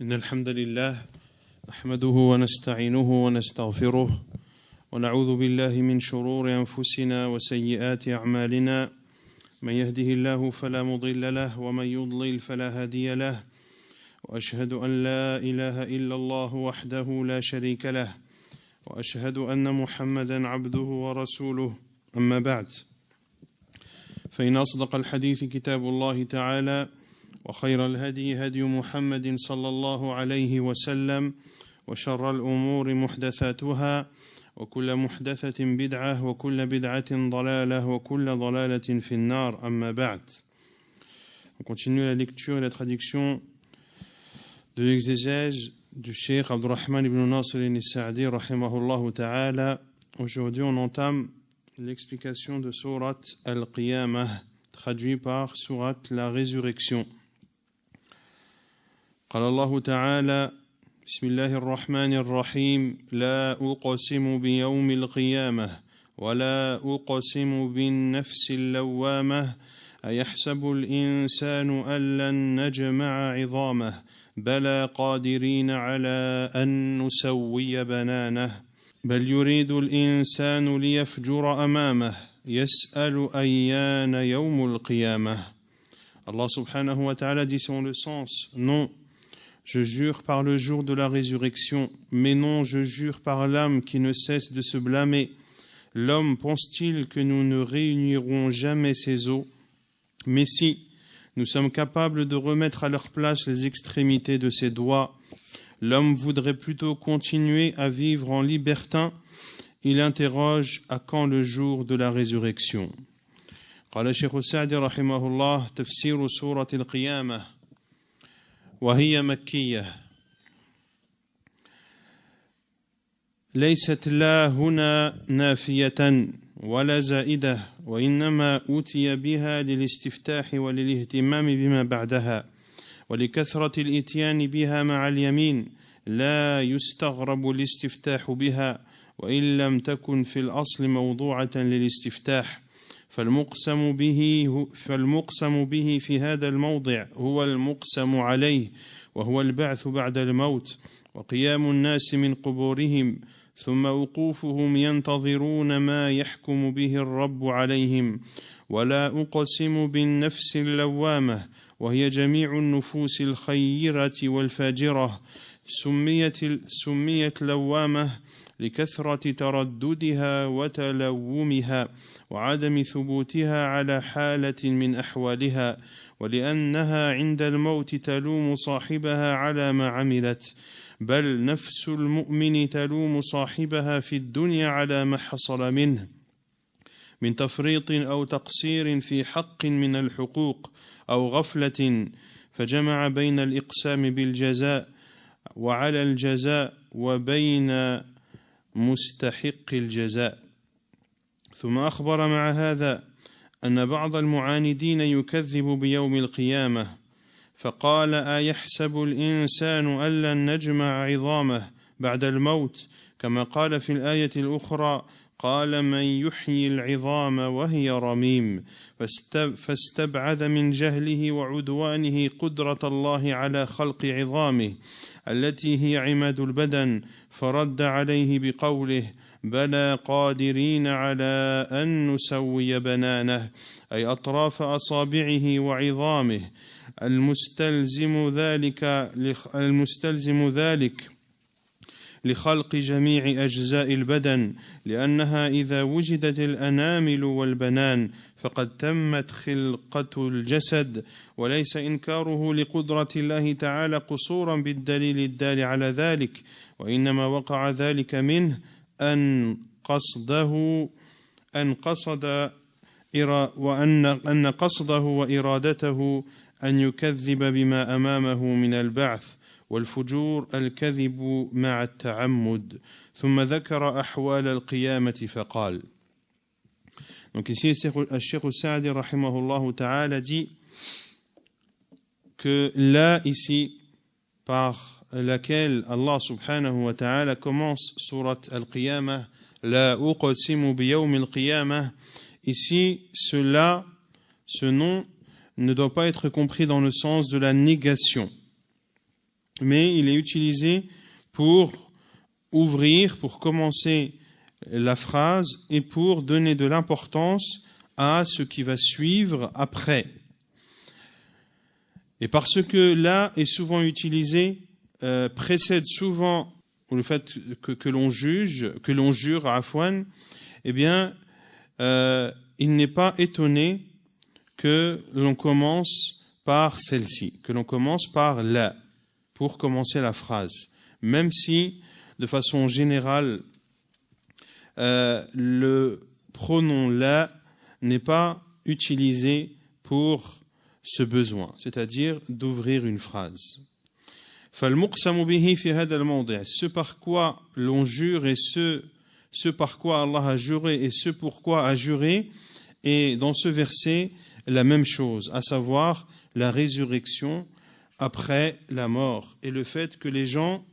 إن الحمد لله نحمده ونستعينه ونستغفره ونعوذ بالله من شرور أنفسنا وسيئات أعمالنا من يهده الله فلا مضل له ومن يضلل فلا هادي له وأشهد أن لا إله إلا الله وحده لا شريك له وأشهد أن محمدا عبده ورسوله أما بعد فإن أصدق الحديث كتاب الله تعالى وخير الهدي هدي محمد صلى الله عليه وسلم وشر الأمور محدثاتها وكل محدثة بدعة وكل بدعة ضلالة وكل ضلالة في النار أما بعد. On continue la lecture et la traduction de l'exégèse du Cheikh Abdurrahman ibn Nasr al-Sa'di rahimahullah ta'ala. Aujourd'hui on entame l'explication de Surat Al-Qiyamah, traduit par Surat la Résurrection. قال الله تعالى بسم الله الرحمن الرحيم لا أقسم بيوم القيامة ولا أقسم بالنفس اللوامة أيحسب الإنسان أن لن نجمع عظامه بلى قادرين على أن نسوي بنانه بل يريد الإنسان ليفجر أمامه يسأل أيان يوم القيامة. Allah subhanahu wa ta'ala dit selon le sens: non, je jure par le jour de la résurrection, mais non, je jure par l'âme qui ne cesse de se blâmer. L'homme pense-t-il que nous ne réunirons jamais ses os? Mais si, nous sommes capables de remettre à leur place les extrémités de ses doigts. L'homme voudrait plutôt continuer à vivre en libertin. Il interroge à quand le jour de la résurrection. قال الشيخ السعدي رحمه الله تفسير سورة القيامة وهي مكية ليست لا هنا نافية ولا زائدة وإنما أوتي بها للاستفتاح وللاهتمام بما بعدها ولكثرة الإتيان بها مع اليمين لا يستغرب الاستفتاح بها وإن لم تكن في الأصل موضوعة للاستفتاح فالمقسم به في هذا الموضع هو المقسم عليه وهو البعث بعد الموت وقيام الناس من قبورهم ثم وقوفهم ينتظرون ما يحكم به الرب عليهم. ولا أقسم بالنفس اللوامة وهي جميع النفوس الخيرة والفاجرة سميت لوامة لكثرة ترددها وتلومها وعدم ثبوتها على حالة من أحوالها ولأنها عند الموت تلوم صاحبها على ما عملت بل نفس المؤمن تلوم صاحبها في الدنيا على ما حصل منه من تفريط أو تقصير في حق من الحقوق أو غفلة فجمع بين الإقسام بالجزاء وعلى الجزاء وبين مستحق الجزاء. ثم أخبر مع هذا أن بعض المعاندين يكذب بيوم القيامة فقال أيحسب الإنسان أن لن نجمع عظامه بعد الموت كما قال في الآية الأخرى قال من يحيي العظام وهي رميم فاستبعد من جهله وعدوانه قدرة الله على خلق عظامه التي هي عماد البدن فرد عليه بقوله بلى قادرين على أن نسوي بنانه أي أطراف أصابعه وعظامه المستلزم ذلك لخلق جميع أجزاء البدن لأنها إذا وجدت الأنامل والبنان فقد تمت خلقة الجسد وليس إنكاره لقدرة الله تعالى قصورا بالدليل الدال على ذلك وإنما وقع ذلك منه أن قصده وإرادته أن يكذب بما أمامه من البعث والفجور الكذب مع التعمد ثم ذكر أحوال القيامة فقال. Donc ici le Cheikh Sa'di rahimahullah ta'ala dit que là ici par laquelle Allah subhanahu wa ta'ala commence surat al-Qiyamah la uqsimu bi yawm al-Qiyamah, ici ce nom ne doit pas être compris dans le sens de la négation. mais il est utilisé pour ouvrir, pour commencer la phrase et pour donner de l'importance à ce qui va suivre après. Et parce que là est souvent utilisé, précède souvent le fait que l'on juge, que l'on jure à Afwan, eh bien, il n'est pas étonné que l'on commence par celle-ci, que l'on commence par la, pour commencer la phrase, même si, de façon générale, le pronom la n'est pas utilisé pour ce besoin, c'est-à-dire d'ouvrir une phrase. Ce par quoi l'on jure et ce par quoi Allah a juré et ce pourquoi a juré, et dans ce verset la même chose, à savoir la résurrection après la mort et le fait que les gens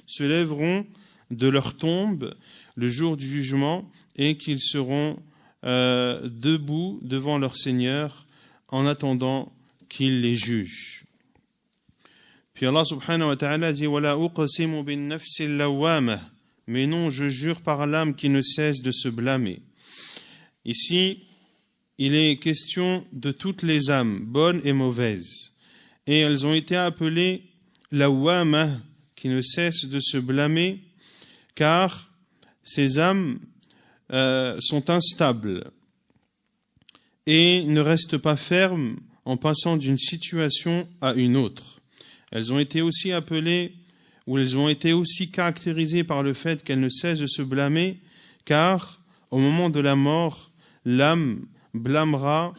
se lèveront de leur tombe le jour du jugement et qu'ils seront debout devant leur Seigneur en attendant qu'il les juge. Puis Allah subhanahu wa ta'ala dit وَلَا أُقْسِمُ بِالنَّفْسِ اللَّوَّامَةِ, mais non, je jure par l'âme qui ne cesse de se blâmer. Ici, il est question de toutes les âmes, bonnes et mauvaises. Et elles ont été appelées lawwamah, qui ne cessent de se blâmer, car ces âmes sont instables et ne restent pas fermes en passant d'une situation à une autre. Elles ont été aussi appelées, ou elles ont été aussi caractérisées par le fait qu'elles ne cessent de se blâmer, car au moment de la mort, l'âme blâmera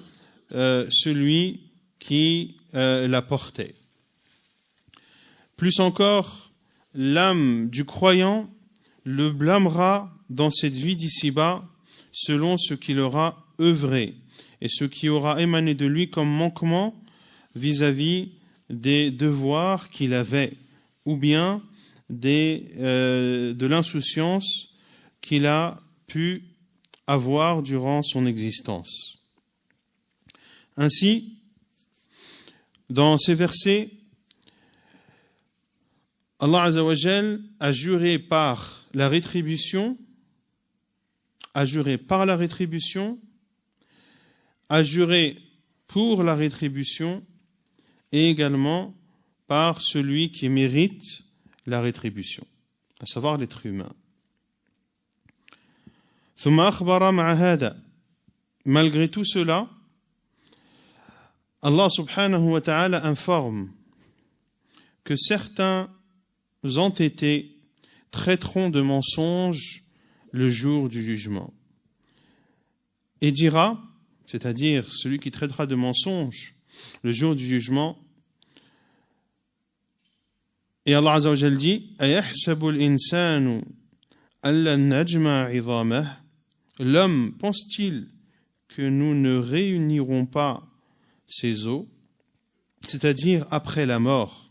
celui qui la portait. Plus encore, l'âme du croyant le blâmera dans cette vie d'ici-bas selon ce qu'il aura œuvré et ce qui aura émané de lui comme manquement vis-à-vis des devoirs qu'il avait ou bien de l'insouciance qu'il a pu avoir durant son existence. Ainsi, dans ces versets, Allah Azza wa Jal a juré par la rétribution, a juré pour la rétribution et également par celui qui mérite la rétribution, à savoir l'être humain. Malgré tout cela, Allah subhanahu wa ta'ala informe que certains entêtés traiteront de mensonges le jour du jugement. Et dira, c'est-à-dire celui qui traitera de mensonges le jour du jugement, et Allah Azza wa Jal dit ayahsabu al-insanu alla najma 'idhamah, l'homme pense-t-il que nous ne réunirons pas ses os, c'est-à-dire après la mort.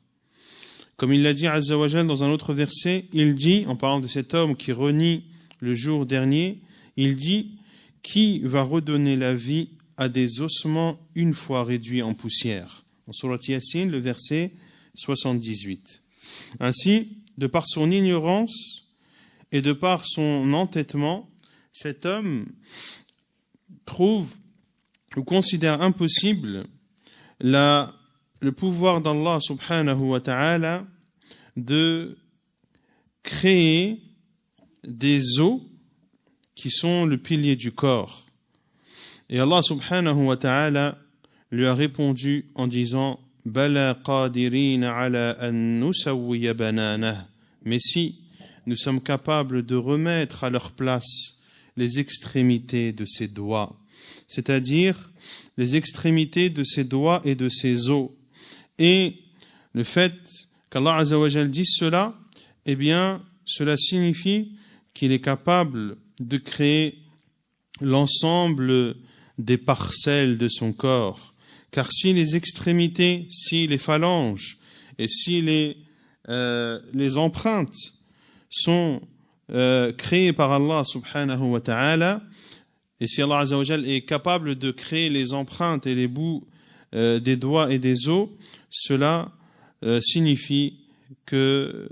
Comme il l'a dit Azza wa Jal dans un autre verset, il dit, en parlant de cet homme qui renie le jour dernier, il dit: qui va redonner la vie à des ossements une fois réduits en poussière. En Surat Yasin, le verset 78. Ainsi, de par son ignorance et de par son entêtement, cet homme trouve ou considère impossible le pouvoir d'Allah subhanahu wa ta'ala de créer des os qui sont le pilier du corps. Et Allah subhanahu wa ta'ala lui a répondu en disant: Bala qadirina ala an nusawwiya bananah. Mais si nous sommes capables de remettre à leur place les extrémités de ses doigts, c'est-à-dire les extrémités de ses doigts et de ses os. Et le fait qu'Allah Azza wa Jal dise cela, eh bien, cela signifie qu'il est capable de créer l'ensemble des parcelles de son corps. Car si les extrémités, si les phalanges et si les empreintes sont créées par Allah subhanahu wa ta'ala, et si Allah Azza wa Jal est capable de créer les empreintes et les bouts des doigts et des os, cela signifie que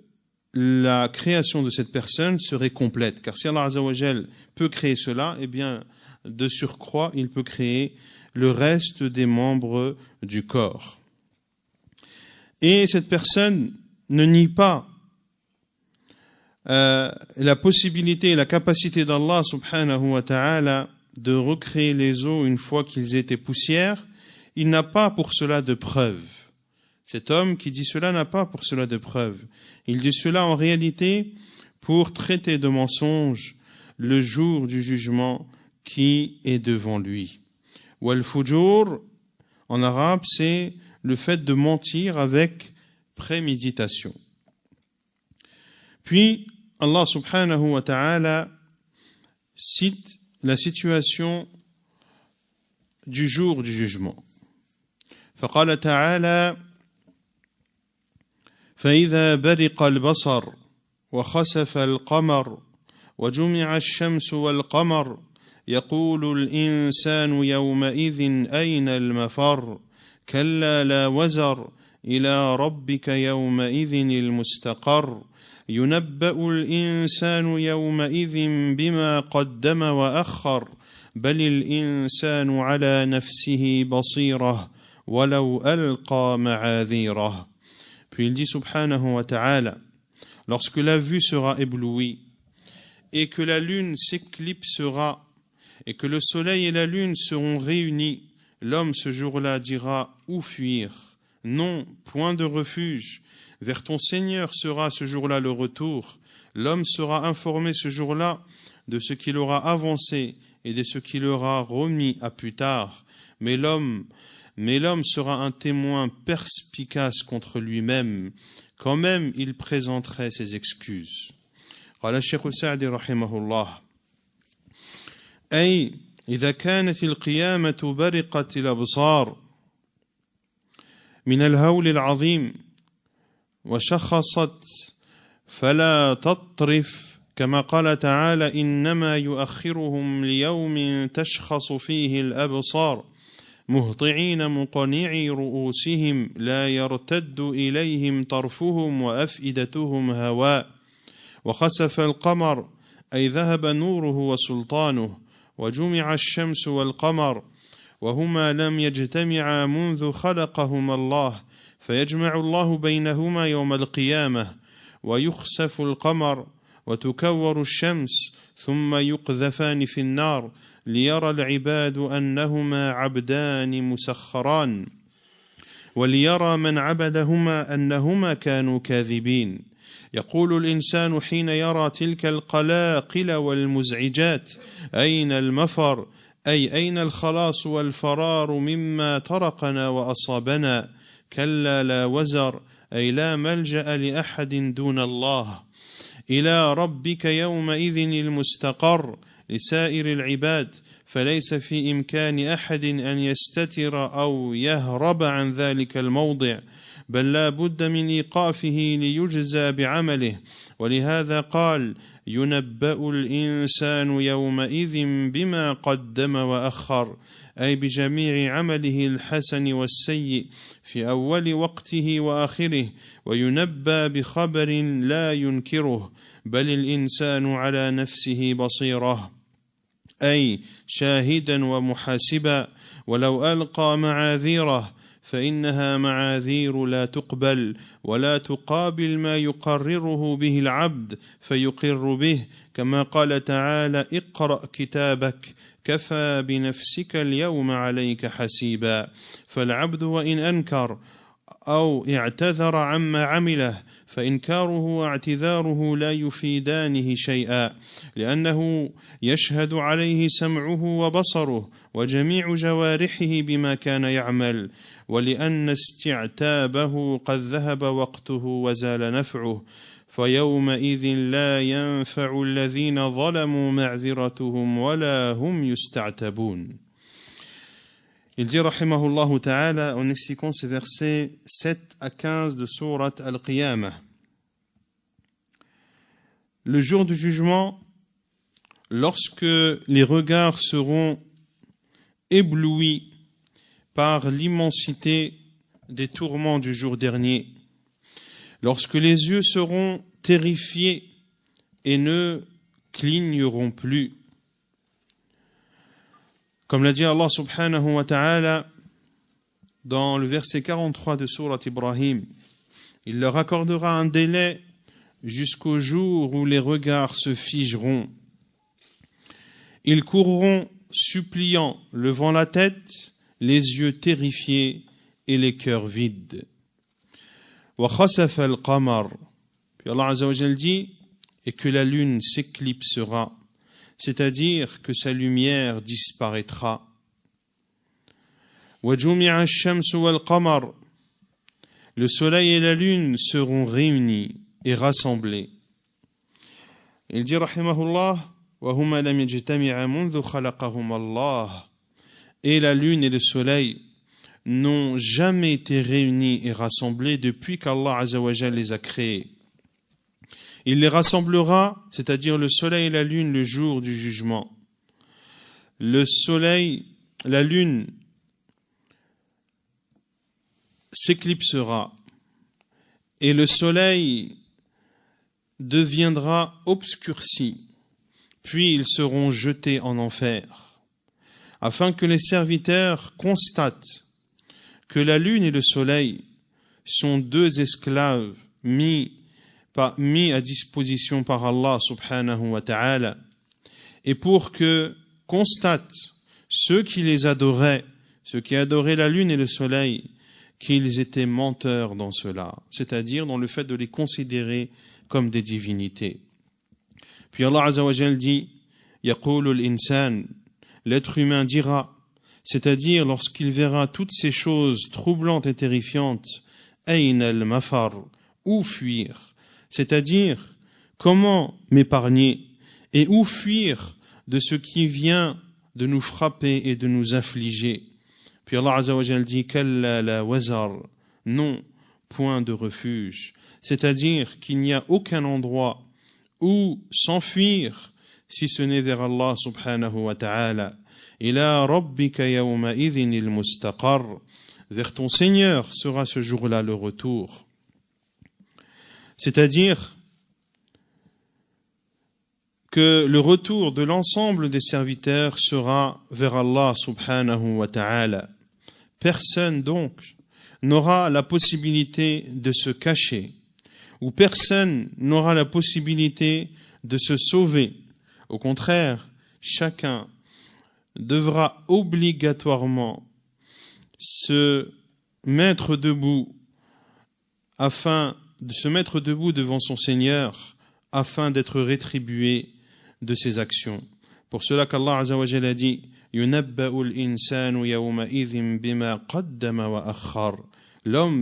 la création de cette personne serait complète. Car si Allah Azza wa Jal peut créer cela, eh bien, de surcroît, il peut créer le reste des membres du corps. Et cette personne ne nie pas la possibilité et la capacité d'Allah subhanahu wa ta'ala de recréer les os une fois qu'ils étaient poussière. Il n'a pas pour cela de preuve. Cet homme qui dit cela n'a pas pour cela de preuve. Il dit cela en réalité pour traiter de mensonge le jour du jugement qui est devant lui. Wal-fujur, en arabe, c'est le fait de mentir avec préméditation. Puis, Allah subhanahu wa ta'ala cite la situation du jour du jugement. فقال تعالى فإذا برق البصر وخسف القمر وجمع الشمس والقمر يقول الإنسان يومئذ أين المفر كلا لا وزر إلى ربك يومئذ المستقر ينبأ الإنسان يومئذ بما قدم وأخر بل الإنسان على نفسه بصيرة ولو ألقى معاذيره. Puis il dit subhanahu wa ta'ala, lorsque la vue sera éblouie et que la lune s'éclipsera et que le soleil et la lune seront réunis, l'homme ce jour-là dira où fuir? Non, point de refuge. Vers ton Seigneur sera ce jour-là le retour. L'homme sera informé ce jour-là de ce qu'il aura avancé et de ce qu'il aura remis à plus tard. Mais l'homme sera un témoin perspicace contre lui-même. Quand même, il présenterait ses excuses. قال الشيخ السعدي رحمه الله أي إذا كانت القيامة برقت الأبصار من الهول العظيم وشخصت فلا تطرف كما قال تعالى إنما يؤخرهم ليوم تشخص فيه الأبصار مهطعين مقنعي رؤوسهم لا يرتد إليهم طرفهم وأفئدتهم هواء وخسف القمر أي ذهب نوره وسلطانه وجمع الشمس والقمر وهما لم يجتمعا منذ خلقهما الله فيجمع الله بينهما يوم القيامة ويخسف القمر وتكور الشمس ثم يقذفان في النار ليرى العباد أنهما عبدان مسخران وليرى من عبدهما أنهما كانوا كاذبين. يقول الإنسان حين يرى تلك القلاقل والمزعجات أين المفر أي أين الخلاص والفرار مما طرقنا وأصابنا كلا لا وزر أي لا ملجأ لأحد دون الله إلى ربك يومئذ المستقر لسائر العباد فليس في إمكان أحد أن يستتر أو يهرب عن ذلك الموضع بل لا بد من إيقافه ليجزى بعمله ولهذا قال ينبأ الإنسان يومئذ بما قدم وأخر أي بجميع عمله الحسن والسيء في أول وقته وآخره وينبأ بخبر لا ينكره بل الإنسان على نفسه بصيرة أي شاهدا ومحاسبا ولو ألقى معاذيره فإنها معاذير لا تقبل ولا تقابل ما يقرره به العبد فيقر به كما قال تعالى اقرأ كتابك كفى بنفسك اليوم عليك حسيبا فالعبد وإن أنكر أو اعتذر عما عمله فإنكاره واعتذاره لا يفيدانه شيئا لأنه يشهد عليه سمعه وبصره وجميع جوارحه بما كان يعمل ولأن استعتابه قد ذهب وقته وزال نفعه فيومئذ لا ينفع الذين ظلموا معذرتهم ولا هم يستعتبون. Il dit rahimahullah ta'ala en expliquant ces versets 7 à 15 de sourate Al-Qiyamah. Le jour du jugement, lorsque les regards seront éblouis par l'immensité des tourments du jour dernier, lorsque les yeux seront terrifiés et ne cligneront plus. Comme l'a dit Allah subhanahu wa ta'ala dans le verset 43 de Sourate Ibrahim, il leur accordera un délai jusqu'au jour où les regards se figeront. Ils courront suppliant, levant la tête, les yeux terrifiés et les cœurs vides. Wa khasafa al-qamar. Puis Allah Azza wa Jal dit, et que la lune s'éclipsera, c'est-à-dire que sa lumière disparaîtra. Wa jumi'a ash-shamsu wal-qamar. Le soleil et la lune seront réunis et rassemblés. Il dit, rahimahullah, wa huma lam yajtami'a mundhu khalaqahum Allah. Et la lune et le soleil n'ont jamais été réunis et rassemblés depuis qu'Allah Azza wa Jal les a créés. Il les rassemblera, c'est-à-dire le soleil et la lune, le jour du jugement. Le soleil, la lune s'éclipsera et le soleil deviendra obscurci, puis ils seront jetés en enfer, afin que les serviteurs constatent que la lune et le soleil sont deux esclaves mis à disposition par Allah subhanahu wa ta'ala, et pour que constatent ceux qui les adoraient, ceux qui adoraient la lune et le soleil, qu'ils étaient menteurs dans cela, c'est-à-dire dans le fait de les considérer comme des divinités. Puis Allah Azza wa Jal dit, yaqulu al-insan, l'être humain dira, c'est-à-dire lorsqu'il verra toutes ces choses troublantes et terrifiantes, ayna al-mafar, où fuir, c'est-à-dire comment m'épargner et où fuir de ce qui vient de nous frapper et de nous affliger. Puis Allah Azza wa Jal dit, kalla la wazar, non, point de refuge, c'est-à-dire qu'il n'y a aucun endroit où s'enfuir si ce n'est vers Allah subhanahu wa ta'ala. Ila rabbika yawma idhin il-mustaqar, vers ton Seigneur sera ce jour-là le retour. C'est-à-dire que le retour de l'ensemble des serviteurs sera vers Allah subhanahu wa ta'ala. Personne donc n'aura la possibilité de se cacher, ou personne n'aura la possibilité de se sauver. Au contraire, chacun devra obligatoirement se mettre debout devant son Seigneur afin d'être rétribué de ses actions. Pour cela qu'Allah Azza wa Jalla a dit, l'homme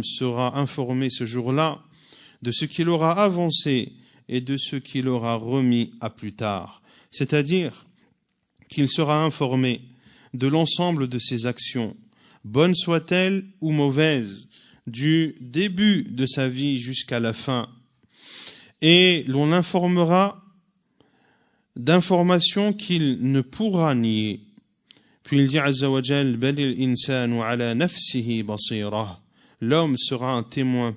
sera informé ce jour-là de ce qu'il aura avancé et de ce qu'il aura remis à plus tard. C'est-à-dire qu'il sera informé de l'ensemble de ses actions, bonnes soient-elles ou mauvaises, du début de sa vie jusqu'à la fin. Et l'on l'informera d'informations qu'il ne pourra nier. Puis il dit Azza wa Jal, balil insanu ala nafsihi basira. L'homme sera un témoin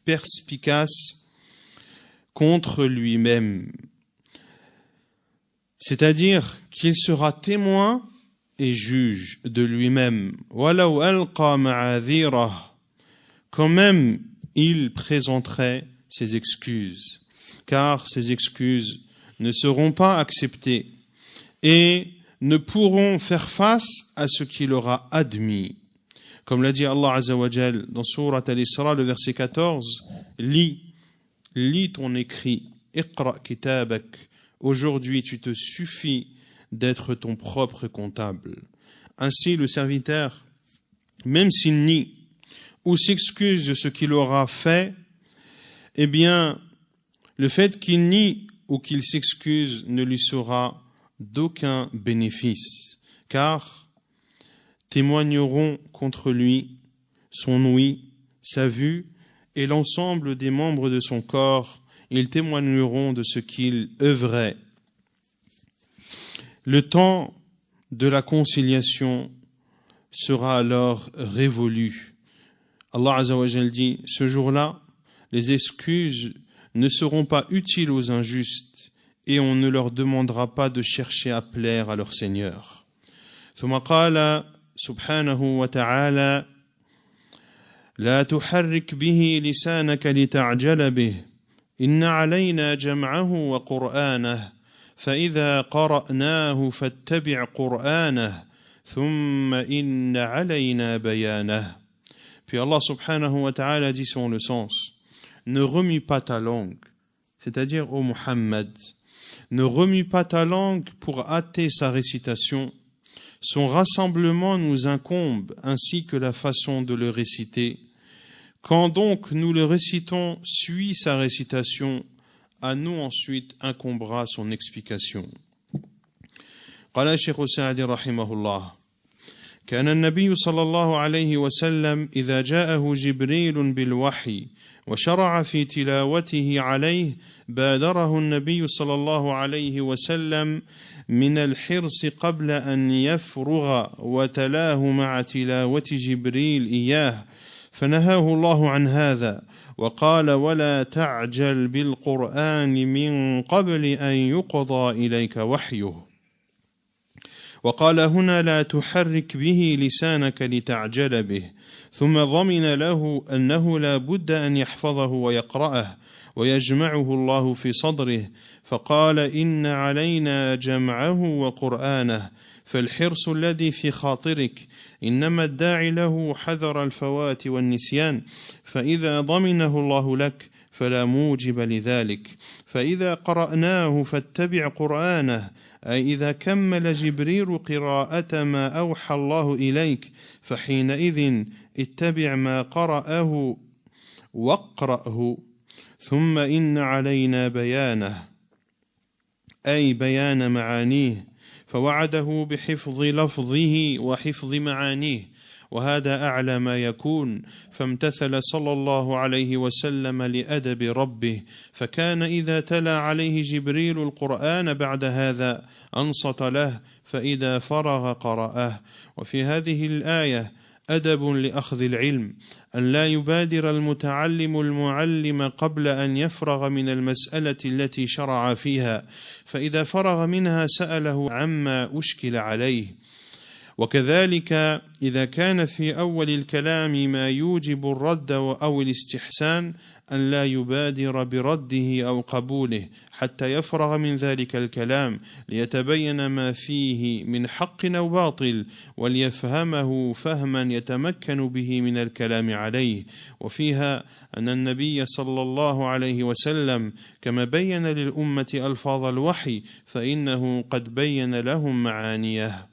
perspicace contre lui-même. C'est-à-dire qu'il sera témoin et juge de lui-même. Walau alqa ma'adhirah. Quand même, il présenterait ses excuses, car ses excuses ne seront pas acceptées et ne pourront faire face à ce qu'il aura admis. Comme l'a dit Allah Azza wa Jal dans Sourate Al-Isra, le verset 14, lis ton écrit, iqra kitabak, aujourd'hui tu te suffis d'être ton propre comptable. Ainsi le serviteur, même s'il nie ou s'excuse de ce qu'il aura fait, eh bien, le fait qu'il nie ou qu'il s'excuse ne lui sera d'aucun bénéfice, car témoigneront contre lui son ouïe, sa vue et l'ensemble des membres de son corps. Ils témoigneront de ce qu'il œuvrait. Le temps de la conciliation sera alors révolu. Allah Azza wa Jal dit, ce jour-là, les excuses ne seront pas utiles aux injustes et on ne leur demandera pas de chercher à plaire à leur Seigneur. ثم قال سبحانه وتعالى لا تحرك به لسانك لتعجل به إن علينا جمعه وقرآنه فإذا قرأناه فاتبع قرآنه ثم إن علينا بيانه. Puis Allah subhanahu wa ta'ala dit selon le sens: ne remue pas ta langue, c'est-à-dire ô Muhammad, ne remue pas ta langue pour hâter sa récitation. Son rassemblement nous incombe ainsi que la façon de le réciter. Quand donc nous le récitons, suit sa récitation, à nous ensuite incombera son explication. قال الشيخ السعدي رحمه الله: كان النبي صلى الله عليه وسلم إذا جاءه جبريل بالوحي وشرع في تلاوته عليه بادره النبي صلى الله عليه وسلم من الحرص قبل أن يفرغ وتلاه مع تلاوة جبريل إياه فنهاه الله عن هذا وقال ولا تعجل بالقرآن من قبل أن يقضى إليك وحيه. وقال هنا لا تحرك به لسانك لتعجل به، ثم ضمن له أنه لا بد أن يحفظه ويقرأه ويجمعه الله في صدره، فقال إن علينا جمعه وقرآنه، فالحرص الذي في خاطرك إنما الداعي له حذر الفوات والنسيان، فإذا ضمنه الله لك فلا موجب لذلك، فإذا قرأناه فاتبع قرآنه، أي إذا كمل جبريل قراءة ما أوحى الله إليك فحينئذ اتبع ما قرأه واقرأه، ثم إن علينا بيانه أي بيان معانيه، فوعده بحفظ لفظه وحفظ معانيه، وهذا أعلى ما يكون، فامتثل صلى الله عليه وسلم لأدب ربه، فكان إذا تلا عليه جبريل القرآن بعد هذا أنصت له، فإذا فرغ قرأه. وفي هذه الآية أدب لأخذ العلم، أن لا يبادر المتعلم المعلم قبل أن يفرغ من المسألة التي شرع فيها، فإذا فرغ منها سأله عما أشكل عليه. وكذلك إذا كان في أول الكلام ما يوجب الرد أو الاستحسان أن لا يبادر برده أو قبوله حتى يفرغ من ذلك الكلام ليتبين ما فيه من حق أو باطل وليفهمه فهما يتمكن به من الكلام عليه. وفيها أن النبي صلى الله عليه وسلم كما بين للأمة ألفاظ الوحي فإنه قد بين لهم معانيه.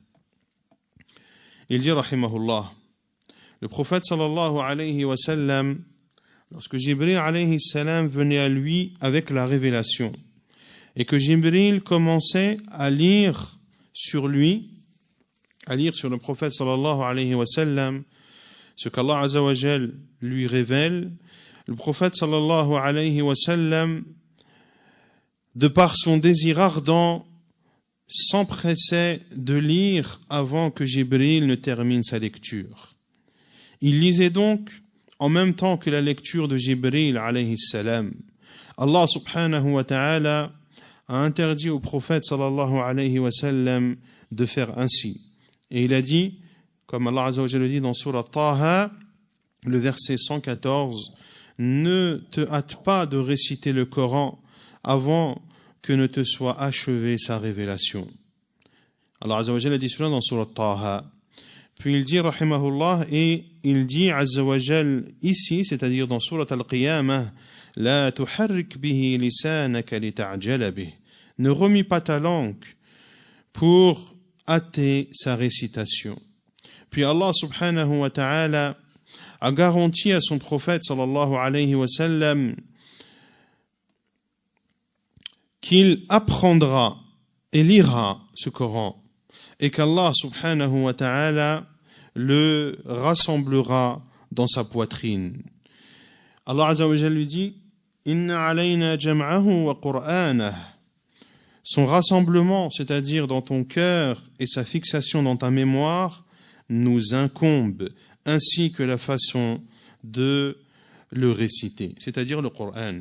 Il dit, rahimahullah, le prophète sallallahu alayhi wa sallam, lorsque Jibril alayhi salam venait à lui avec la révélation, et que Jibril commençait à lire sur lui, à lire sur le prophète sallallahu alayhi wa sallam, ce qu'Allah azza wa jal lui révèle, le prophète sallallahu alayhi wa sallam, de par son désir ardent, s'empressait de lire avant que Jibril ne termine sa lecture. Il lisait donc en même temps que la lecture de Jibril alayhi salam. Allah subhanahu wa ta'ala a interdit au prophète sallallahu alayhi wa sallam de faire ainsi. Et il a dit, comme Allah azza wa jalla dit dans Surah Taha, le verset 114, ne te hâte pas de réciter le Coran avant que ne te soit achevée sa révélation. Allah Azza wa Jalla dit cela dans Surah Taha. Puis il dit, rahimahullah, et il dit, Azza wa Jalla, ici, c'est-à-dire dans Surah Al-Qiyamah, La tuharrik bihi lisanaka li ta'jala bih. Ne remue pas ta langue pour hâter sa récitation. Puis Allah subhanahu wa ta'ala a garanti à son prophète sallallahu alayhi wa sallam qu'il apprendra et lira ce Coran et qu'Allah subhanahu wa ta'ala le rassemblera dans sa poitrine. Allah azza wa jalla lui dit Inna alayna jam'ahu wa qur'anah. Son rassemblement, c'est-à-dire dans ton cœur et sa fixation dans ta mémoire, nous incombe, ainsi que la façon de le réciter, c'est-à-dire le Coran.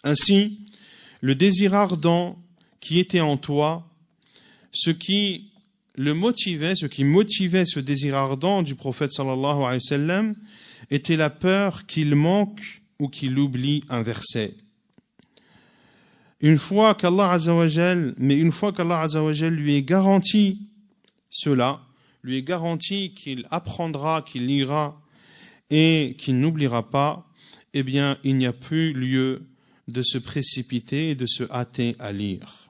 Ainsi, le désir ardent qui était en toi, ce qui motivait ce désir ardent du prophète sallallahu alayhi wa sallam, était la peur qu'il manque ou qu'il oublie un verset. Une fois qu'Allah Azza wa Jal lui ait garanti cela, lui ait garanti qu'il apprendra, qu'il lira et qu'il n'oubliera pas, eh bien, il n'y a plus lieu de se précipiter et de se hâter à lire.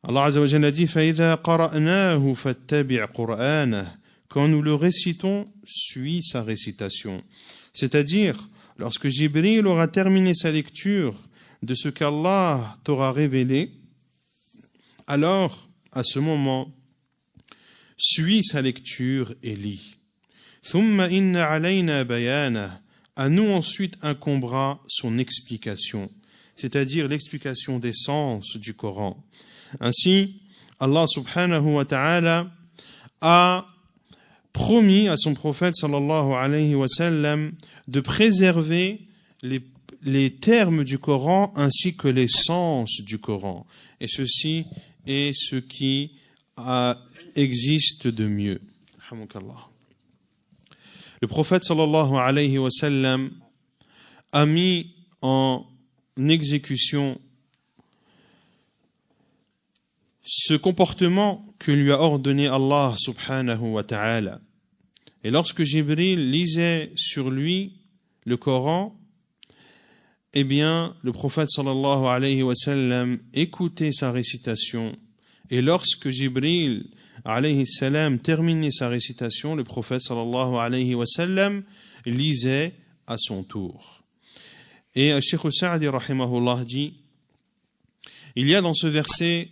Allah Azza wa Jal a dit فَإِذَا قَرَأْنَاهُ فَاتَّبِعْ قُرْآنَهُ. Quand nous le récitons, suis sa récitation. C'est-à-dire, lorsque Jibril aura terminé sa lecture de ce qu'Allah t'aura révélé, alors, à ce moment, suis sa lecture et lis. ثُمَّ إِنَّ عَلَيْنَا بَيَانَهُ. À nous ensuite incombera son explication, c'est-à-dire l'explication des sens du Coran. Ainsi, Allah subhanahu wa ta'ala a promis à son prophète sallallahu alayhi wa sallam de préserver les termes du Coran ainsi que les sens du Coran. Et ceci est ce qui existe de mieux. Le prophète sallallahu alayhi wa sallam a mis en exécution ce comportement que lui a ordonné Allah subhanahu wa ta'ala. Et lorsque Jibril lisait sur lui le Coran, eh bien, le prophète sallallahu alayhi wa sallam écoutait sa récitation. Et lorsque Jibril alayhi salam terminait sa récitation, le prophète sallallahu alayhi wa sallam lisait à son tour. Et Cheikh Sa'di rahimahullah dit, il y a dans ce verset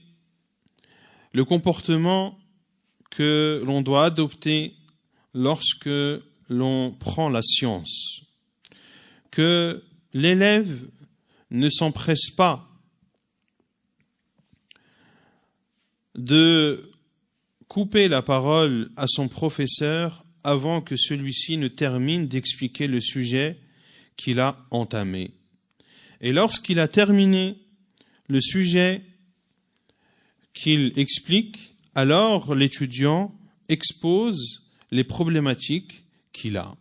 le comportement que l'on doit adopter lorsque l'on prend la science, que l'élève ne s'empresse pas de couper la parole à son professeur avant que celui-ci ne termine d'expliquer le sujet qu'il a entamé. Et lorsqu'il a terminé le sujet qu'il explique, alors l'étudiant expose les problématiques qu'il a.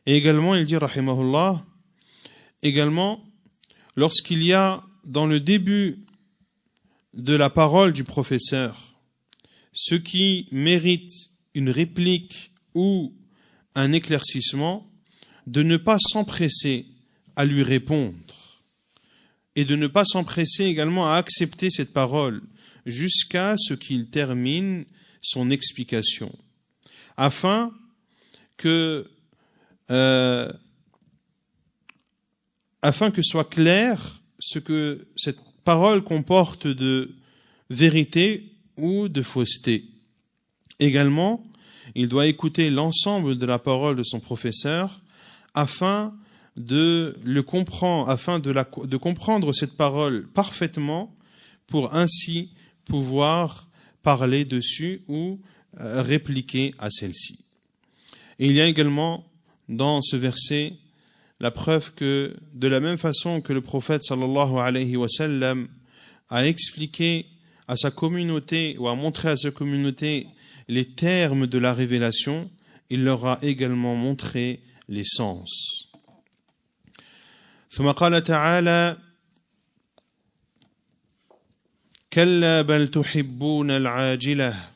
Et également, il dit, rahimahullah, également, lorsqu'il y a dans le début de la parole du professeur ce qui mérite une réplique ou un éclaircissement, de ne pas s'empresser à lui répondre et de ne pas s'empresser également à accepter cette parole jusqu'à ce qu'il termine son explication, afin que soit clair ce que cette parole comporte de vérité ou de fausseté. Également, il doit écouter l'ensemble de la parole de son professeur afin de comprendre cette parole parfaitement pour ainsi pouvoir parler dessus ou répliquer à celle-ci. Et il y a également dans ce verset la preuve que de la même façon que le prophète sallallahu alayhi wa sallam a expliqué à sa communauté ou a montré à sa communauté les termes de la révélation, il leur a également montré les sens. ثم قال تعالى كلا بل تحبون العاجلة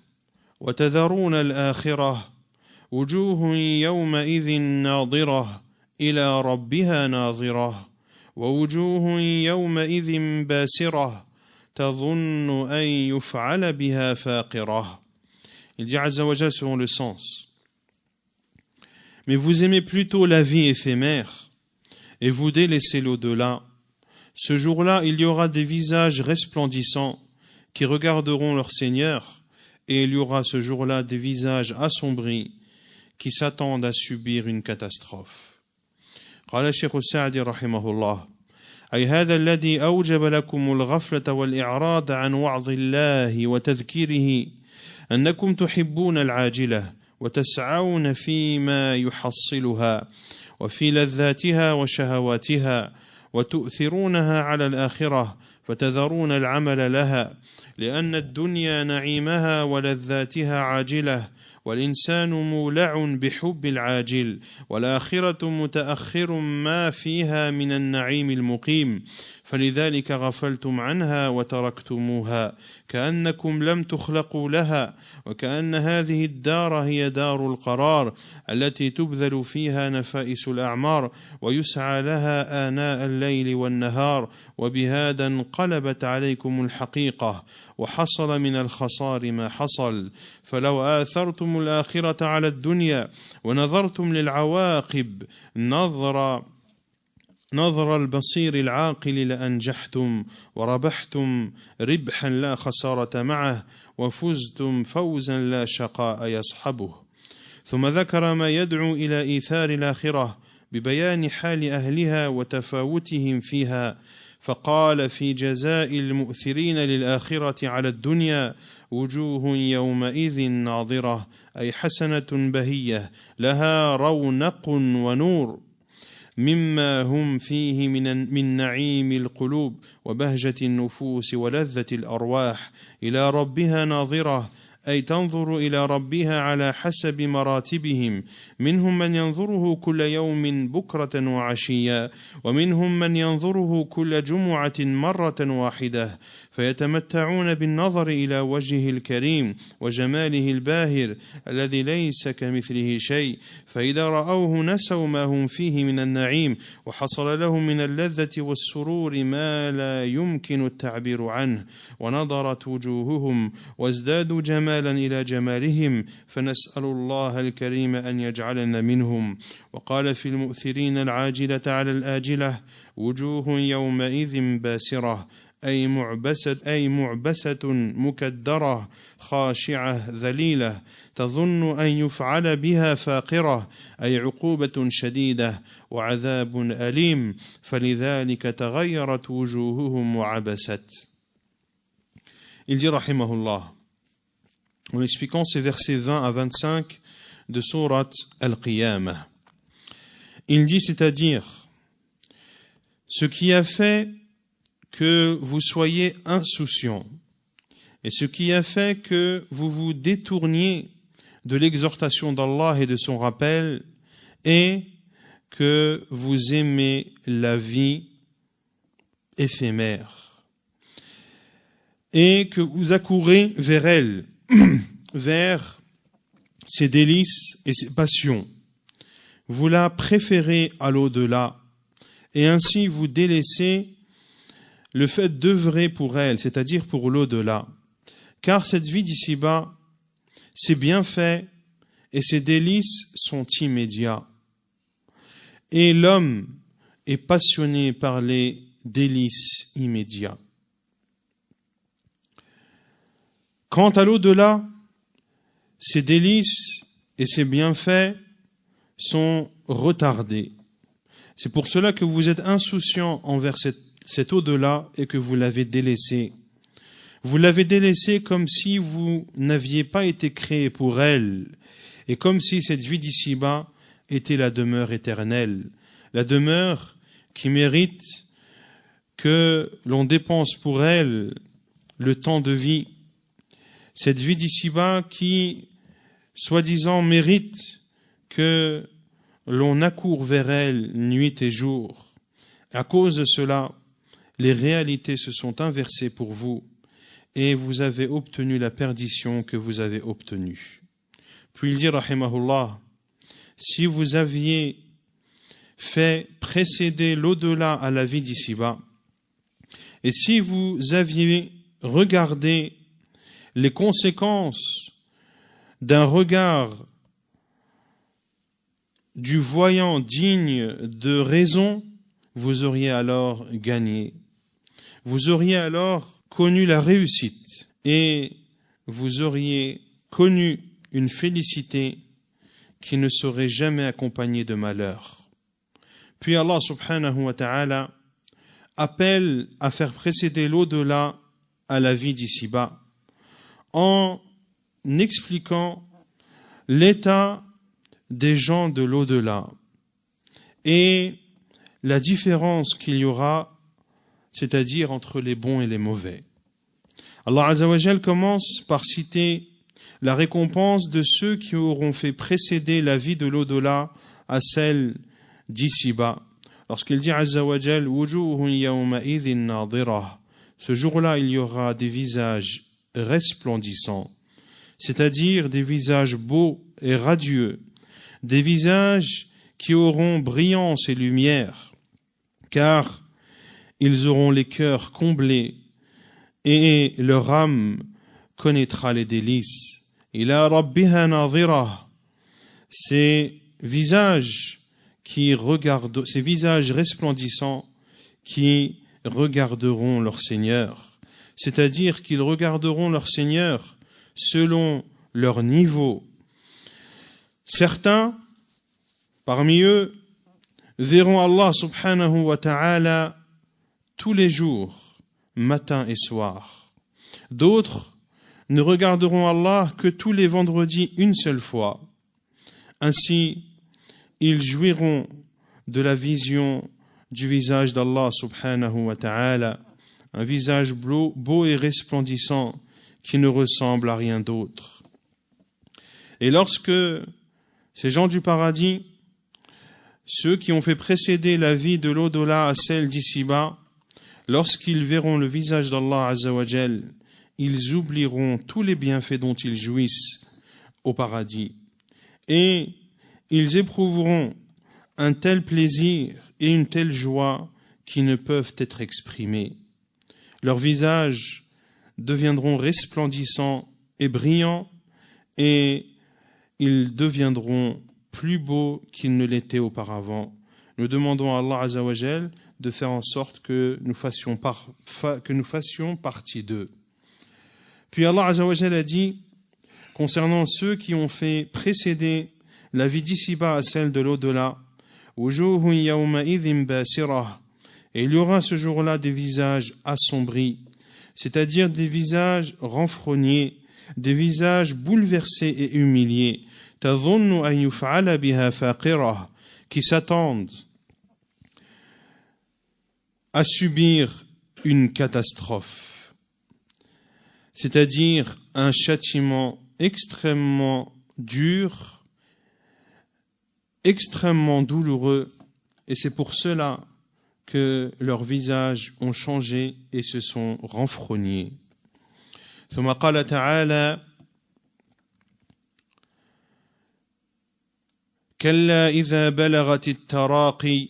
وتذرون الآخرة وجوه يومئذ ناظرة إلى ربها ناظرة ووجوه يومئذ باسرة تظن أن يفعل بها فاقرة. Il dit Azza wa Jal selon le sens. Mais vous aimez plutôt la vie éphémère et vous délaissez l'au-delà. Ce jour-là, il y aura des visages resplendissants qui regarderont leur Seigneur, et il y aura ce jour-là des visages assombris qui s'attendent à subir une catastrophe. قال الشيخ السعدي رحمه الله أي هذا الذي أوجب لكم الغفلة والإعراض عن وعظ الله وتذكيره أنكم تحبون العاجلة وتسعون فيما يحصلها وفي لذاتها وشهواتها وتؤثرونها على الآخرة فتذرون العمل لها لأن الدنيا نعيمها ولذاتها عاجلة والإنسان مولع بحب العاجل والآخرة متأخر ما فيها من النعيم المقيم فلذلك غفلتم عنها وتركتموها كأنكم لم تخلقوا لها وكأن هذه الدار هي دار القرار التي تبذل فيها نفائس الأعمار ويسعى لها آناء الليل والنهار وبهذا انقلبت عليكم الحقيقة وحصل من الخسار ما حصل فلو آثرتم الآخرة على الدنيا ونظرتم للعواقب نظر البصير العاقل لأنجحتم وربحتم ربحا لا خسارة معه وفزتم فوزا لا شقاء يصحبه ثم ذكر ما يدعو إلى إيثار الآخرة ببيان حال أهلها وتفاوتهم فيها فقال في جزاء المؤثرين للآخرة على الدنيا وجوه يومئذ ناظرة أي حسنة بهية لها رونق ونور مما هم فيه من نعيم القلوب وبهجة النفوس ولذة الأرواح إلى ربها ناظرة أي تنظر إلى ربها على حسب مراتبهم منهم من ينظره كل يوم بكرة وعشيا ومنهم من ينظره كل جمعة مرة واحدة فيتمتعون بالنظر إلى وجهه الكريم وجماله الباهر الذي ليس كمثله شيء فإذا رأوه نسوا ما هم فيه من النعيم وحصل لهم من اللذة والسرور ما لا يمكن التعبير عنه ونضرت وجوههم وازدادوا جمالا إلى جمالهم فنسأل الله الكريم أن يجعلنا منهم وقال في المؤثرين العاجلة على الآجلة وجوه يومئذ باسرة أي معبسة مكدرة خاشعة ذليلة تظن أن يفعل بها فاقرة أي عقوبة شديدة وعذاب أليم فلذلك تغيرت وجوههم وعبست. Il dit rahimahullah en expliquant ces versets 20 à 25 de sourate Al-Qiyamah. Il dit, c'est-à-dire ce qui a fait que vous soyez insouciants et ce qui a fait que vous vous détourniez de l'exhortation d'Allah et de son rappel est que vous aimez la vie éphémère et que vous accourez vers elle, vers ses délices et ses passions. Vous la préférez à l'au-delà et ainsi vous délaissez le fait d'œuvrer pour elle, c'est-à-dire pour l'au-delà. Car cette vie d'ici-bas, ses bienfaits et ses délices sont immédiats. Et l'homme est passionné par les délices immédiats. Quant à l'au-delà, ses délices et ses bienfaits sont retardés. C'est pour cela que vous êtes insouciant envers cet au-delà et que vous l'avez délaissé. Vous l'avez délaissé comme si vous n'aviez pas été créé pour elle et comme si cette vie d'ici-bas était la demeure éternelle, la demeure qui mérite que l'on dépense pour elle le temps de vie, cette vie d'ici-bas qui, soi-disant, mérite que l'on accourt vers elle nuit et jour. À cause de cela, les réalités se sont inversées pour vous et vous avez obtenu la perdition que vous avez obtenue. Puis il dit, rahimahullah, si vous aviez fait précéder l'au-delà à la vie d'ici-bas, et si vous aviez regardé les conséquences d'un regard du voyant digne de raison, vous auriez alors gagné. Vous auriez alors connu la réussite et vous auriez connu une félicité qui ne serait jamais accompagnée de malheur. Puis Allah subhanahu wa ta'ala appelle à faire précéder l'au-delà à la vie d'ici-bas en expliquant l'état des gens de l'au-delà et la différence qu'il y aura, c'est-à-dire entre les bons et les mauvais. Allah Azza wa Jal commence par citer la récompense de ceux qui auront fait précéder la vie de l'au-delà à celle d'ici-bas. Lorsqu'il dit Azza wa Jal, wujuhun yawma idhin nadirah, ce jour-là il y aura des visages resplendissants, c'est-à-dire des visages beaux et radieux, des visages qui auront brillance et lumière, car ils auront les cœurs comblés et leur âme connaîtra les délices. Ila rabbiha nadhira, ces visages resplendissants qui regarderont leur Seigneur, c'est-à-dire qu'ils regarderont leur Seigneur selon leur niveau. Certains parmi eux verront Allah subhanahu wa ta'ala tous les jours, matin et soir. D'autres ne regarderont Allah que tous les vendredis une seule fois. Ainsi, ils jouiront de la vision du visage d'Allah subhanahu wa ta'ala, un visage beau et resplendissant qui ne ressemble à rien d'autre. Et lorsque ces gens du paradis, ceux qui ont fait précéder la vie de l'au-delà à celle d'ici-bas, lorsqu'ils verront le visage d'Allah Azza wa Jal, ils oublieront tous les bienfaits dont ils jouissent au paradis. Et ils éprouveront un tel plaisir et une telle joie qui ne peuvent être exprimés. Leurs visages deviendront resplendissants et brillants, et ils deviendront plus beaux qu'ils ne l'étaient auparavant. Nous demandons à Allah Azza wa Jal de faire en sorte que nous fassions partie d'eux. Puis Allah Azza wa Jal a dit, concernant ceux qui ont fait précéder la vie d'ici-bas à celle de l'au-delà, wujuhun yawma idhin basirah, et il y aura ce jour-là des visages assombris, c'est-à-dire des visages renfrognés, des visages bouleversés et humiliés, tadhunnu an yuf'ala biha faqirah, qui s'attendent à subir une catastrophe, c'est-à-dire un châtiment extrêmement dur, extrêmement douloureux, et c'est pour cela que leurs visages ont changé et se sont renfrognés. ثم قال تعالى كلا إذا بلغت التراقي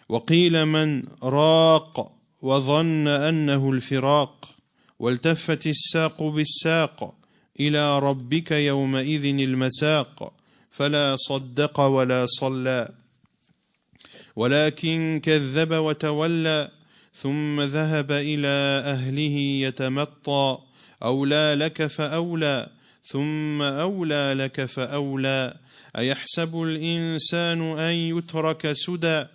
وقيل من راق وظن أنه الفراق والتفت الساق بالساق إلى ربك يومئذ المساق فلا صدق ولا صلى ولكن كذب وتولى ثم ذهب إلى أهله يتمطى أولى لك فأولى ثم أولى لك فأولى أيحسب الإنسان أن يترك سدى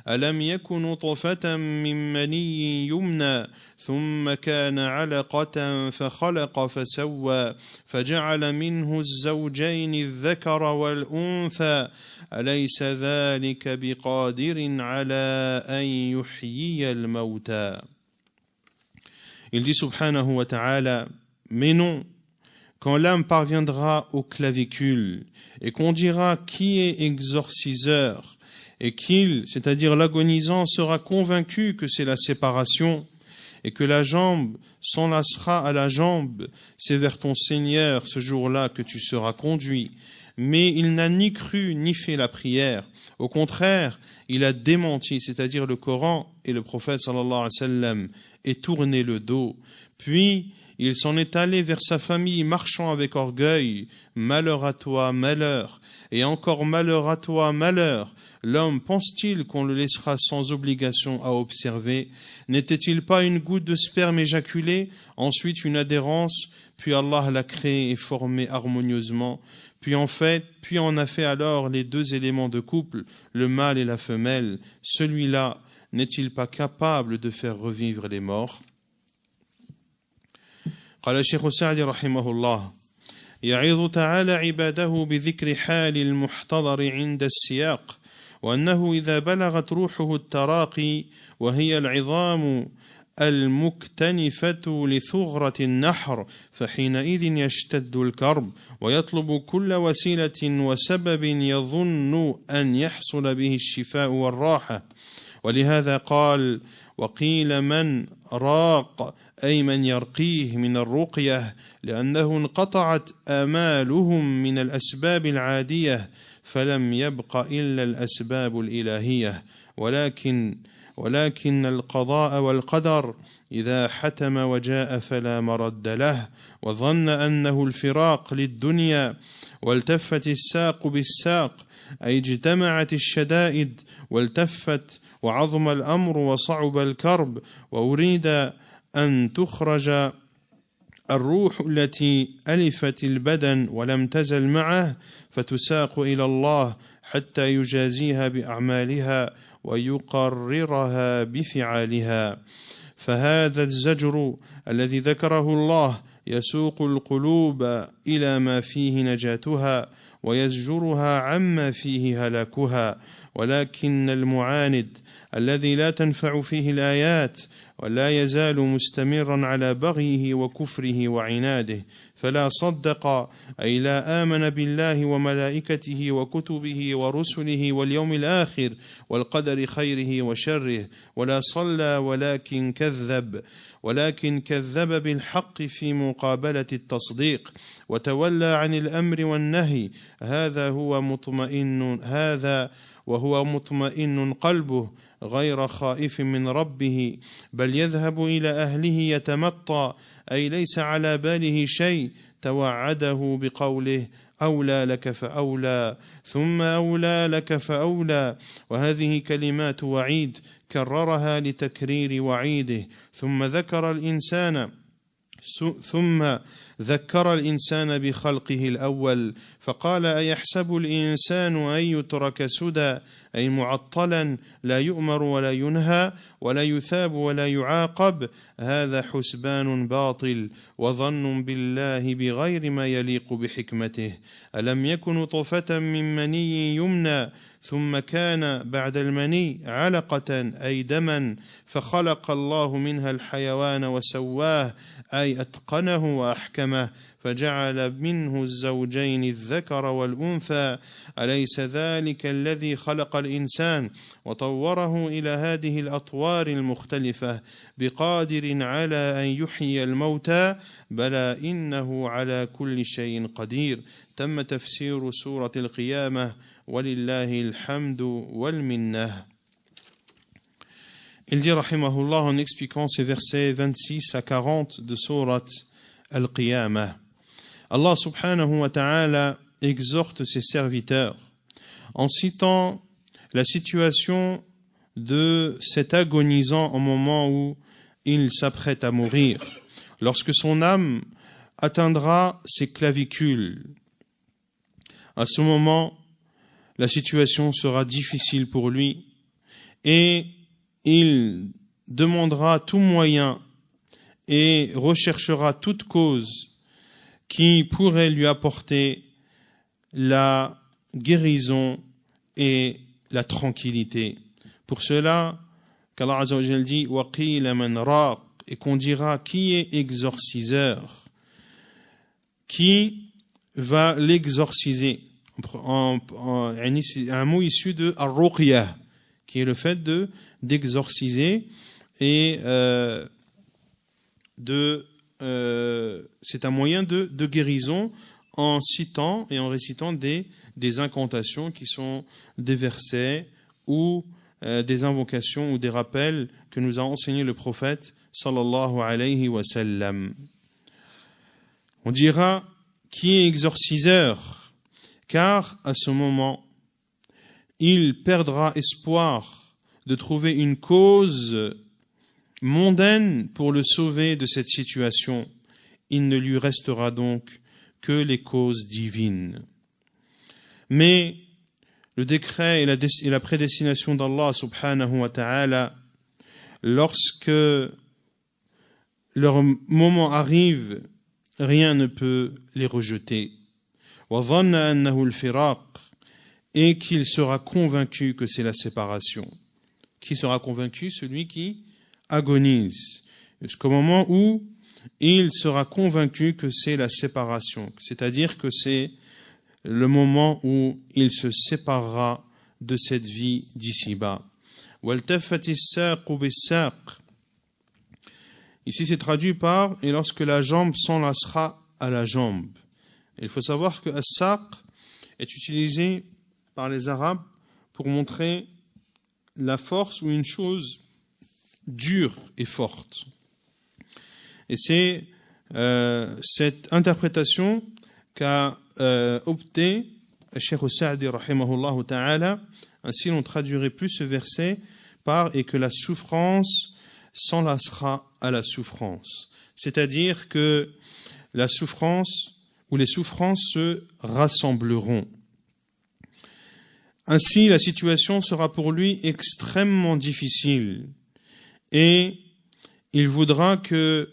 ألم يك نطفة من مني يمنى ثم كان علقة فخلق فسوى فجعل منه الزوجين الذكر والأنثى أليس ذلك بقادر على أن يحيي الموتى. Il dit subhanahu wa ta'ala, mais non, quand l'âme parviendra au clavicule et qu'on dira qui est exorciseur et qu'il, c'est-à-dire l'agonisant, sera convaincu que c'est la séparation et que la jambe s'enlacera à la jambe, c'est vers ton Seigneur ce jour-là que tu seras conduit. Mais il n'a ni cru ni fait la prière. Au contraire, il a démenti, c'est-à-dire le Coran et le prophète sallallahu alayhi wa sallam, et tourné le dos. Puis, il s'en est allé vers sa famille, marchant avec orgueil. Malheur à toi, malheur, et encore malheur à toi, malheur. L'homme pense-t-il qu'on le laissera sans obligation à observer? N'était-il pas une goutte de sperme éjaculée, ensuite une adhérence, puis Allah l'a créé et formé harmonieusement, puis en a fait alors les deux éléments de couple, le mâle et la femelle. Celui-là n'est-il pas capable de faire revivre les morts? قال الشيخ السعدي رحمه الله يعظ تعالى عباده بذكر حال المحتضر عند السياق، وأنه إذا بلغت روحه التراقي وهي العظام المكتنفة لثغرة النحر فحينئذ يشتد الكرب ويطلب كل وسيلة وسبب يظن أن يحصل به الشفاء والراحة. ولهذا قال: وقيل من راق، أي من يرقيه من الرقية، لأنه انقطعت آمالهم من الأسباب العادية فلم يبق إلا الأسباب الإلهية. ولكن القضاء والقدر إذا حتم وجاء فلا مرد له، وظن أنه الفراق للدنيا، والتفت الساق بالساق، أي اجتمعت الشدائد والتفت وعظم الأمر وصعب الكرب، وأريد أن تخرج الروح التي ألفت البدن ولم تزل معه فتساق إلى الله حتى يجازيها بأعمالها ويقررها بفعالها. فهذا الزجر الذي ذكره الله يسوق القلوب إلى ما فيه نجاتها ويزجرها عما فيه هلاكها. ولكن المعاند الذي لا تنفع فيه الآيات ولا يزال مستمرا على بغيه وكفره وعناده، فلا صدق، أي لا آمن بالله وملائكته وكتبه ورسله واليوم الآخر والقدر خيره وشره، ولا صلى ولكن كذب بالحق في مقابلة التصديق، وتولى عن الأمر والنهي. وهو مطمئن قلبه غير خائف من ربه، بل يذهب إلى أهله يتمطى، أي ليس على باله شيء. توعده بقوله: أولى لك فأولى، ثم أولى لك فأولى، وهذه كلمات وعيد كررها لتكرير وعيده. ثم ذكر الإنسان بخلقه الأول فقال: أيحسب الإنسان أن يترك سدى، أي معطلا لا يؤمر ولا ينهى ولا يثاب ولا يعاقب. هذا حسبان باطل وظن بالله بغير ما يليق بحكمته. ألم يكن نطفة من مني يمنى ثم كان بعد المني علقة، أي دما، فخلق الله منها الحيوان وسواه، أي أتقنه وأحكمه، فجعل منه الزوجين الذكر والأنثى. أليس ذلك الذي خلق الإنسان وطوره إلى هذه الأطوار المختلفة بقادر على أن يحيي الموتى؟ بلى إنه على كل شيء قدير. تم تفسير سورة القيامة، ولله الحمد والمنة. Il dit rahimahullah en expliquant ces versets 26 à 40 de Surat Al-Qiyamah. Allah subhanahu wa ta'ala exhorte ses serviteurs en citant la situation de cet agonisant au moment où il s'apprête à mourir, lorsque son âme atteindra ses clavicules. À ce moment, la situation sera difficile pour lui et il demandera tout moyen et recherchera toute cause qui pourrait lui apporter la guérison et la tranquillité. Pour cela, qu'Allah Azza wa Jal dit wa qila man raq, et qu'on dira qui est exorciseur, qui va l'exorciser. Un mot issu de ar-ruqya, qui est le fait d'exorciser et c'est un moyen de guérison en citant et en récitant des incantations qui sont des versets ou des invocations ou des rappels que nous a enseigné le prophète sallallahu alayhi wa sallam. On dira qui est exorciseur, car à ce moment il perdra espoir de trouver une cause mondaine pour le sauver de cette situation. Il ne lui restera donc que les causes divines. Mais le décret et la prédestination d'Allah subhanahu wa ta'ala, lorsque leur moment arrive, rien ne peut les rejeter. وَظَنَّ أَنَّهُ الْفِرَاقِ et qu'il sera convaincu que c'est la séparation. Qui sera convaincu? Celui qui agonise. Jusqu'au moment où il sera convaincu que c'est la séparation, c'est-à-dire que c'est le moment où il se séparera de cette vie d'ici-bas. وَالْتَفَّتِ السَّاقُ بِالسَّاقِ. Ici c'est traduit par « et lorsque la jambe s'enlacera à la jambe ». Il faut savoir que « as-saq » est utilisé par les Arabes pour montrer la force ou une chose dure et forte. Et c'est cette interprétation qu'a opté Cheikh Sa'di rahimahullah ta'ala. Ainsi on traduirait plus ce verset par « et que la souffrance s'enlacera à la souffrance ». C'est-à-dire que la souffrance ou les souffrances se rassembleront. Ainsi, la situation sera pour lui extrêmement difficile et il voudra que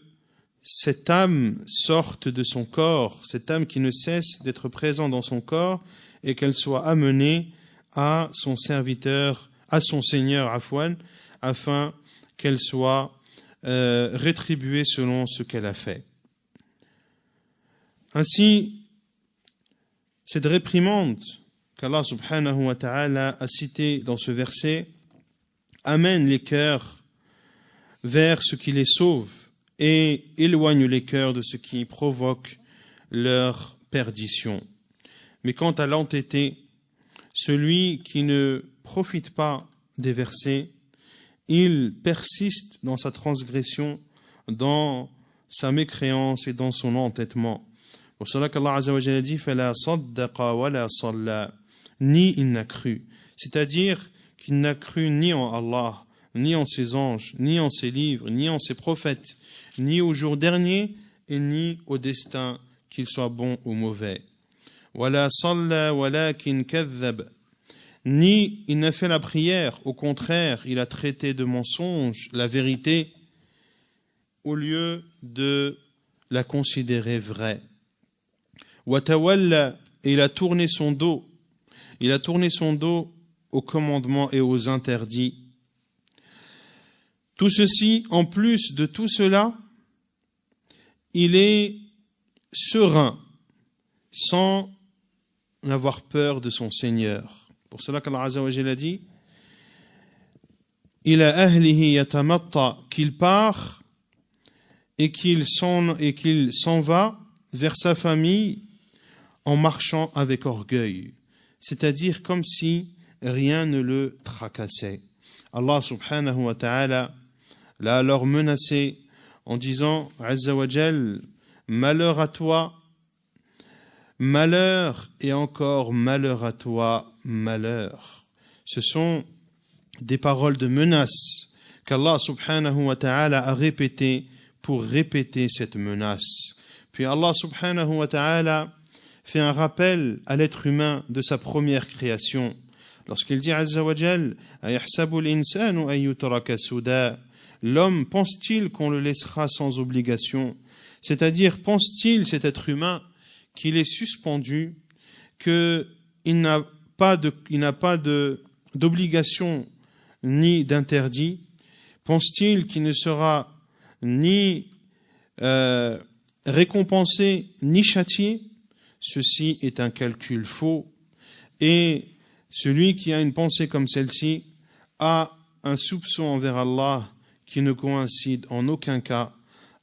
cette âme sorte de son corps, cette âme qui ne cesse d'être présente dans son corps et qu'elle soit amenée à son serviteur, à son Seigneur, afin qu'elle soit rétribuée selon ce qu'elle a fait. Ainsi, cette réprimande qu'Allah subhanahu wa ta'ala a citée dans ce verset amène les cœurs vers ce qui les sauve et éloigne les cœurs de ce qui provoque leur perdition. Mais quant à l'entêté, celui qui ne profite pas des versets, il persiste dans sa transgression, dans sa mécréance et dans son entêtement. Pour cela qu'Allah Azza wa Jalla dit « Fala saddaqa wa la salla » ni il n'a cru, c'est-à-dire qu'il n'a cru ni en Allah, ni en ses anges, ni en ses livres, ni en ses prophètes, ni au jour dernier, et ni au destin, qu'il soit bon ou mauvais. Wala salla walakin kadhab. Ni il n'a fait la prière, au contraire, il a traité de mensonge la vérité au lieu de la considérer vraie. Watawalla, et il a tourné son dos. Il a tourné son dos aux commandements et aux interdits. Tout ceci, en plus de tout cela, il est serein, sans avoir peur de son Seigneur. Pour cela qu'Allah Azza wa Jalla dit « Ila ahlihi yatamatta » qu'il part et qu'il s'en va vers sa famille en marchant avec orgueil, c'est-à-dire comme si rien ne le tracassait. Allah subhanahu wa ta'ala l'a alors menacé en disant « Azza wa Jal, malheur à toi, malheur et encore malheur à toi, malheur. » Ce sont des paroles de menace qu'Allah subhanahu wa ta'ala a répétées pour répéter cette menace. Puis Allah subhanahu wa ta'ala fait un rappel à l'être humain de sa première création. Lorsqu'il dit Azza wa Jal, ayahsabu al-insanu an yutraka suda, l'homme pense-t-il qu'on le laissera sans obligation? C'est-à-dire, pense-t-il, cet être humain, qu'il est suspendu, qu'il n'a pas d'obligation ni d'interdit? Pense-t-il qu'il ne sera ni récompensé ni châtié? Ceci est un calcul faux. Et celui qui a une pensée comme celle-ci a un soupçon envers Allah qui ne coïncide en aucun cas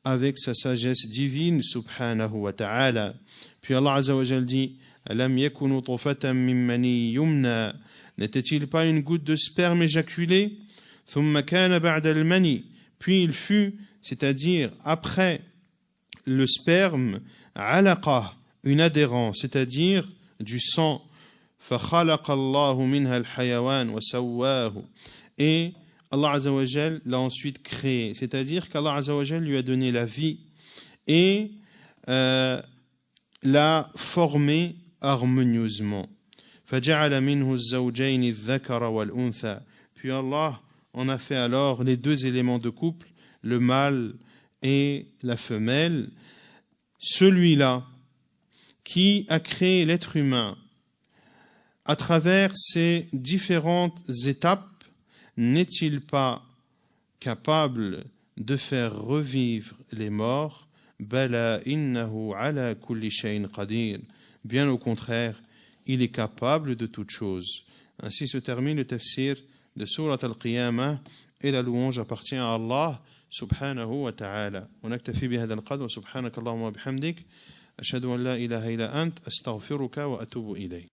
avec sa sagesse divine, subhanahu wa ta'ala. Puis Allah Azza wa Jal dit « Alam yakunu tufatan min mani yumna » n'était-il pas une goutte de sperme éjaculé? « Thumma kana ba'da al-mani » puis il fut, c'est-à-dire après le sperme, « alaqa » une adhérence, c'est-à-dire du sang. فَخَلَقَ اللَّهُ مِنْهَا الْحَيَوَانِ وَسَوَّاهُ et Allah Azza wa Jal l'a ensuite créé, c'est-à-dire qu'Allah Azza wa Jal lui a donné la vie et l'a formé harmonieusement. فَجَعَلَ مِنْهُ الزَّوْجَيْنِ الذَّكَرَ وَالْأُنْثَى puis Allah en a fait alors les deux éléments de couple, le mâle et la femelle, celui-là qui a créé l'être humain à travers ces différentes étapes, n'est-il pas capable de faire revivre les morts? Bala innahu ala kulli shay'in qadir. Bien au contraire, il est capable de toutes choses. Ainsi se termine le tafsir de Surat Al-Qiyamah, et la louange appartient à Allah subhanahu wa ta'ala. ونكتفي بهذا القدر وسبحانك اللهم وبحمدك أشهد أن لا إله إلا أنت أستغفرك وأتوب إليك.